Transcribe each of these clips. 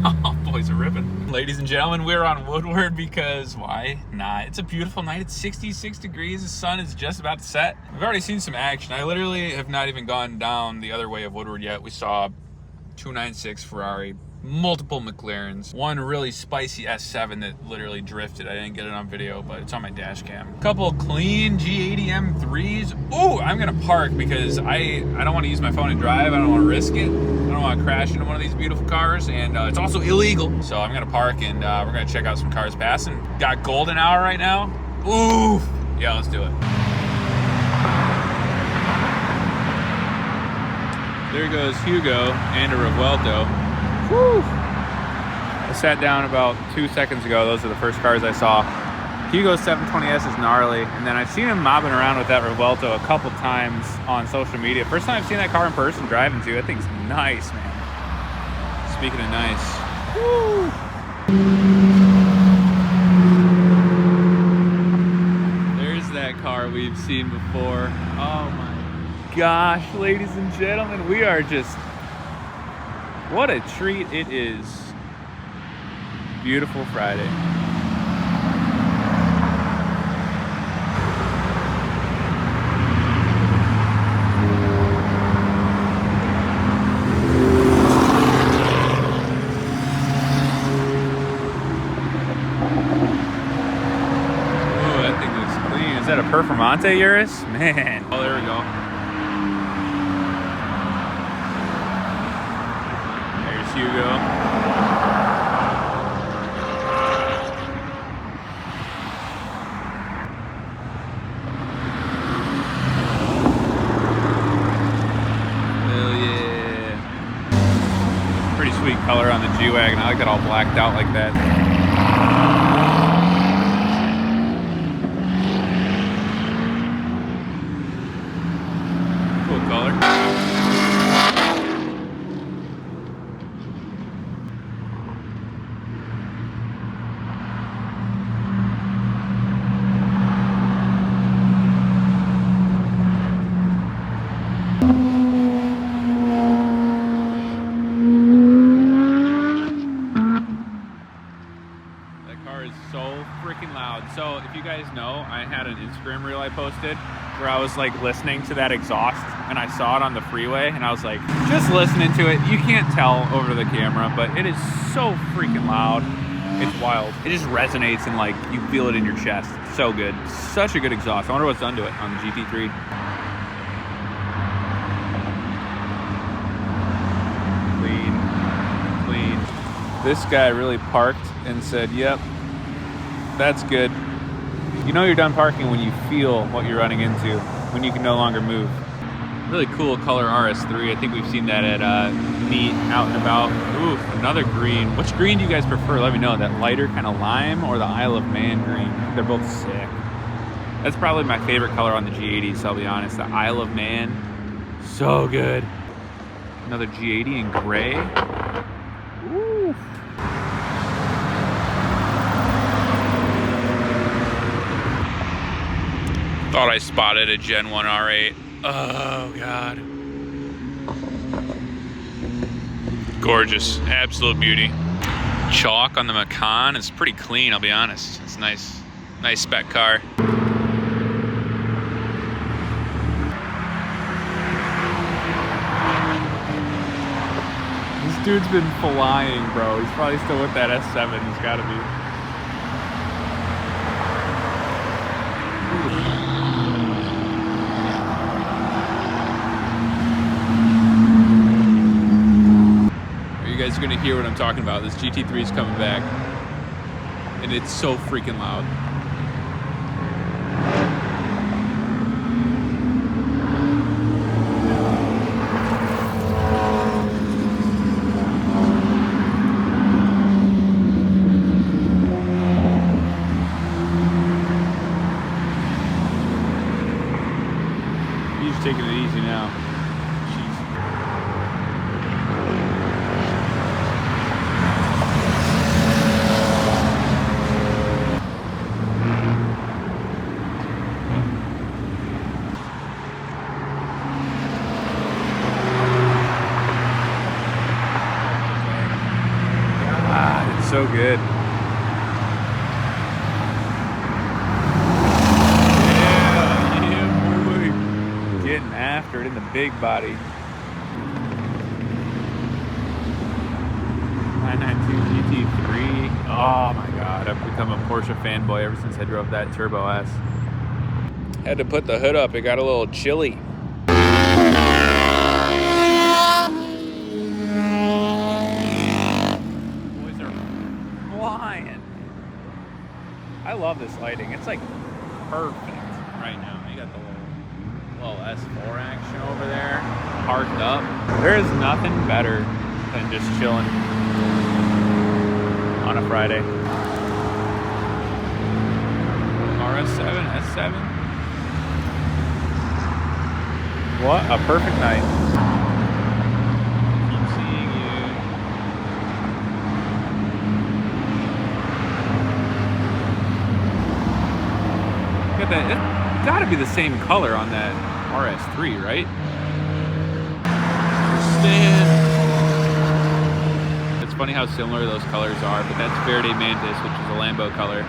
Oh, boys are ripping. Ladies and gentlemen, we're on Woodward because why not? It's a beautiful night. It's 66 degrees. The sun is just about to set. We've already seen some action. I literally have not even gone down the other way of Woodward yet. We saw 296 Ferrari, multiple McLarens, one really spicy S7 that literally drifted. I didn't get it on video, but it's on my dash cam. A couple clean G80 M3s. Oh, I'm gonna park because I don't want to use my phone and drive. I don't want to risk it. I don't want to crash into one of these beautiful cars, and it's also illegal. So I'm gonna park and we're gonna check out some cars passing. Got golden hour right now. Ooh, yeah, let's do it. There goes Hugo and a Revuelto. Woo! I sat down about 2 seconds ago. Those are the first cars I saw. Hugo's 720S is gnarly, and then I've seen him mobbing around with that Revuelto a couple times on social media. First time I've seen that car in person driving too. That thing's nice, man. Speaking of nice. Woo! There's that car we've seen before. Oh my gosh, ladies and gentlemen, we are just, what a treat it is. Beautiful Friday. Ooh, that thing looks clean. Is that a Performante Urus? Man. Oh, there we go. Hugo. Hell yeah. Pretty sweet color on the G-Wagon. I like it all blacked out like that. Cool color. So if you guys know, I had an Instagram reel I posted where I was like listening to that exhaust, and I saw it on the freeway, and I was like just listening to it. You can't tell over the camera, but it is so freaking loud. It's wild. It just resonates and like you feel it in your chest. So good. Such a good exhaust. I wonder what's done to it on the GT3. Clean. This guy really parked and said, yep, that's good. You know you're done parking when you feel what you're running into, when you can no longer move. Really cool color RS3. I think we've seen that at Neat, out and about. Ooh, another green. Which green do you guys prefer? Let me know. That lighter kind of lime or the Isle of Man green? They're both sick. That's probably my favorite color on the G80s, so I'll be honest. The Isle of Man, so good. Another G80 in gray. Ooh. Thought I spotted a Gen 1 R8. Oh, God. Gorgeous. Absolute beauty. Chalk on the Macan. It's pretty clean, I'll be honest. It's nice. Nice spec car. This dude's been flying, bro. He's probably still with that S7. He's got to be. You guys are gonna hear what I'm talking about. This GT3 is coming back, and it's so freaking loud. He's taking it easy now. so good. Yeah, boy. Getting after it in the big body. 992 GT3. Oh my God, I've become a Porsche fanboy ever since I drove that Turbo S. Had to put the hood up, it got a little chilly. Boys are flying. I love this lighting, it's like perfect right now. You got the little S4 action over there, parked up. There is nothing better than just chilling on a Friday. RS7, S7. What a perfect night. Keep seeing you. Look at that. It's gotta be the same color on that RS3, right? It's funny how similar those colors are, but that's Verde Mantis, which is a Lambo color.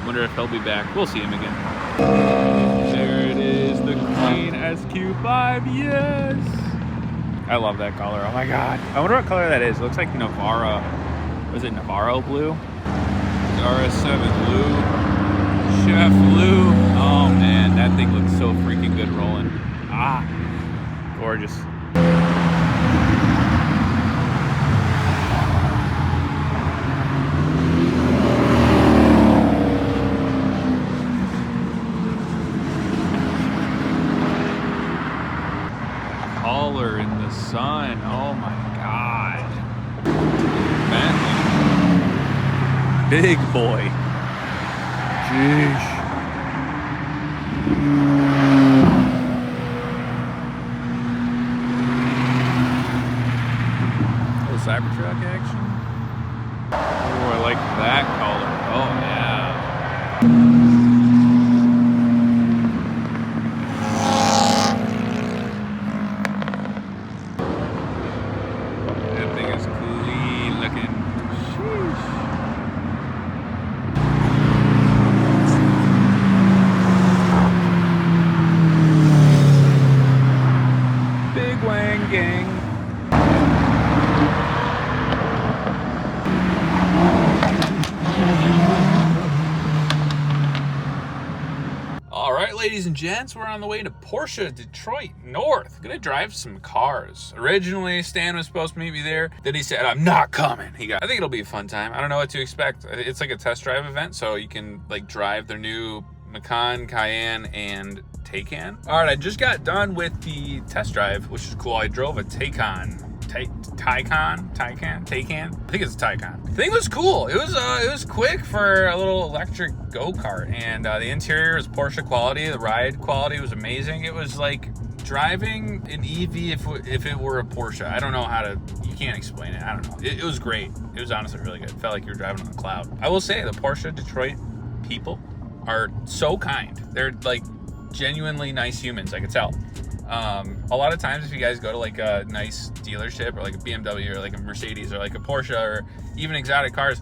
Wonder if he'll be back. We'll see him again. There it is, the clean SQ5, yes! I love that color, oh my God. I wonder what color that is. It looks like Navarro. Was it Navarro blue? RS7 blue. Chef blue. Oh man, that thing looks so freaking good rolling. Ah, gorgeous. Color in the sun, oh my God. Man, big boy. Jeez. Little Cybertruck action. Oh, I like that color. Oh yeah. Gang. All right, ladies and gents, we're on the way to Porsche Detroit North. Gonna drive some cars. Originally, Stan was supposed to meet me there. Then he said, I'm not coming. I think it'll be a fun time. I don't know what to expect. It's like a test drive event, so you can like drive their new Macan, Cayenne, and Taycan. All right, I just got done with the test drive, which is cool. I drove a Taycan. I think it's a Taycan. The thing was cool. It was quick for a little electric go-kart, and the interior was Porsche quality. The ride quality was amazing. It was like driving an EV if it were a Porsche. I don't know how to, you can't explain it. I don't know. It was great. It was honestly really good. It felt like you were driving on a cloud. I will say the Porsche Detroit people are so kind. They're like genuinely nice humans, I could tell. A lot of times if you guys go to like a nice dealership or like a BMW or like a Mercedes or like a Porsche or even exotic cars,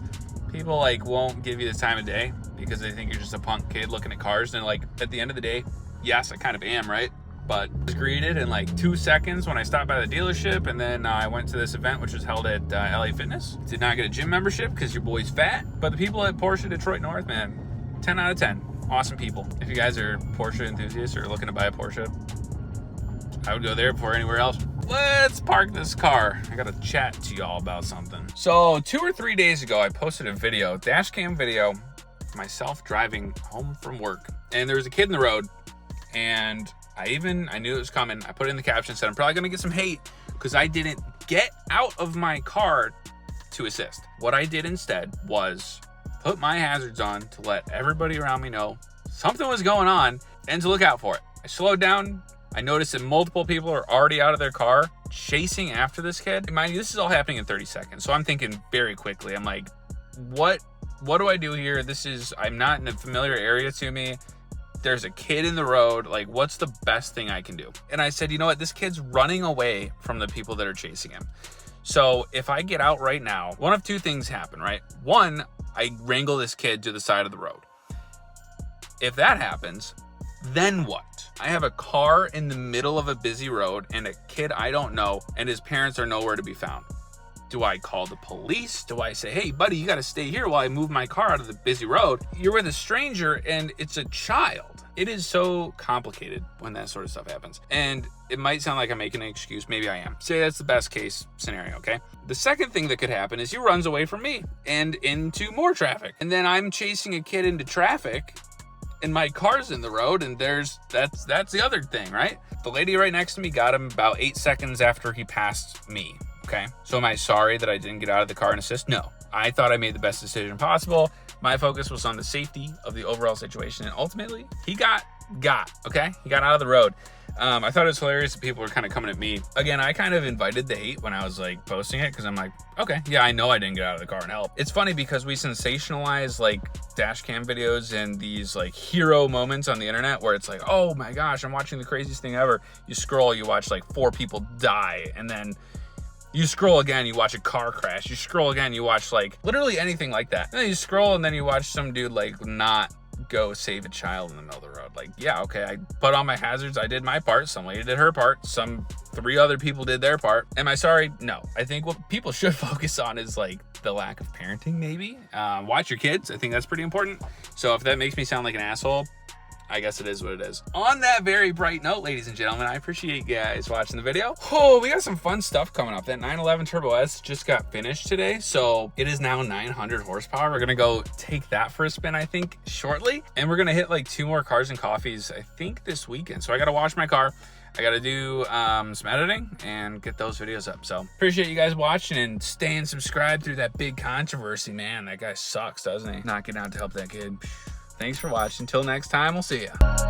people like won't give you the time of day because they think you're just a punk kid looking at cars. And like at the end of the day, yes, I kind of am, right? But I was greeted in like 2 seconds when I stopped by the dealership, and then I went to this event which was held at LA Fitness. Did not get a gym membership because your boy's fat, but the people at Porsche Detroit North, man, 10 out of 10. Awesome people. If you guys are Porsche enthusiasts or looking to buy a Porsche, I would go there before anywhere else. Let's park this car. I gotta chat to y'all about something. So 2 or 3 days ago, I posted a video, dash cam video, myself driving home from work. And there was a kid in the road, and I knew it was coming. I put it in the caption, said I'm probably gonna get some hate because I didn't get out of my car to assist. What I did instead was put my hazards on to let everybody around me know something was going on and to look out for it. I slowed down. I noticed that multiple people are already out of their car chasing after this kid. Mind you, this is all happening in 30 seconds. So I'm thinking very quickly. I'm like, what do I do here? I'm not in a familiar area to me. There's a kid in the road. Like, what's the best thing I can do? And I said, you know what? This kid's running away from the people that are chasing him. So if I get out right now, one of two things happen, right? One, I wrangle this kid to the side of the road. If that happens, then what? I have a car in the middle of a busy road and a kid I don't know, and his parents are nowhere to be found. Do I call the police? Do I say, hey, buddy, you got to stay here while I move my car out of the busy road? You're with a stranger and it's a child. It is so complicated when that sort of stuff happens. And it might sound like I'm making an excuse. Maybe I am. Say that's the best case scenario, okay? The second thing that could happen is he runs away from me and into more traffic. And then I'm chasing a kid into traffic and my car's in the road, and that's the other thing, right? The lady right next to me got him about 8 seconds after he passed me. Okay, so am I sorry that I didn't get out of the car and assist? No, I thought I made the best decision possible. My focus was on the safety of the overall situation, and ultimately, he got, okay? He got out of the road. I thought it was hilarious that people were kind of coming at me. Again, I kind of invited the hate when I was like posting it, because I'm like, okay, yeah, I know I didn't get out of the car and help. It's funny because we sensationalize like dash cam videos and these like hero moments on the internet where it's like, oh my gosh, I'm watching the craziest thing ever. You scroll, you watch like 4 people die, and then you scroll again, you watch a car crash. You scroll again, you watch like literally anything like that. And then you scroll and then you watch some dude like not go save a child in the middle of the road. Like, yeah, okay, I put on my hazards. I did my part. Some lady did her part. Some 3 other people did their part. Am I sorry? No. I think what people should focus on is like the lack of parenting, maybe. Watch your kids. I think that's pretty important. So if that makes me sound like an asshole, I guess it is what it is. On that very bright note, ladies and gentlemen, I appreciate you guys watching the video. Oh, we got some fun stuff coming up. That 911 Turbo S just got finished today, so it is now 900 horsepower. We're gonna go take that for a spin, I think, shortly. And we're gonna hit like 2 more cars and coffees, I think, this weekend. So I gotta wash my car. I gotta do some editing and get those videos up. So appreciate you guys watching and staying subscribed through that big controversy, man. That guy sucks, doesn't he? Not getting out to help that kid. Thanks for watching. Until next time, we'll see ya.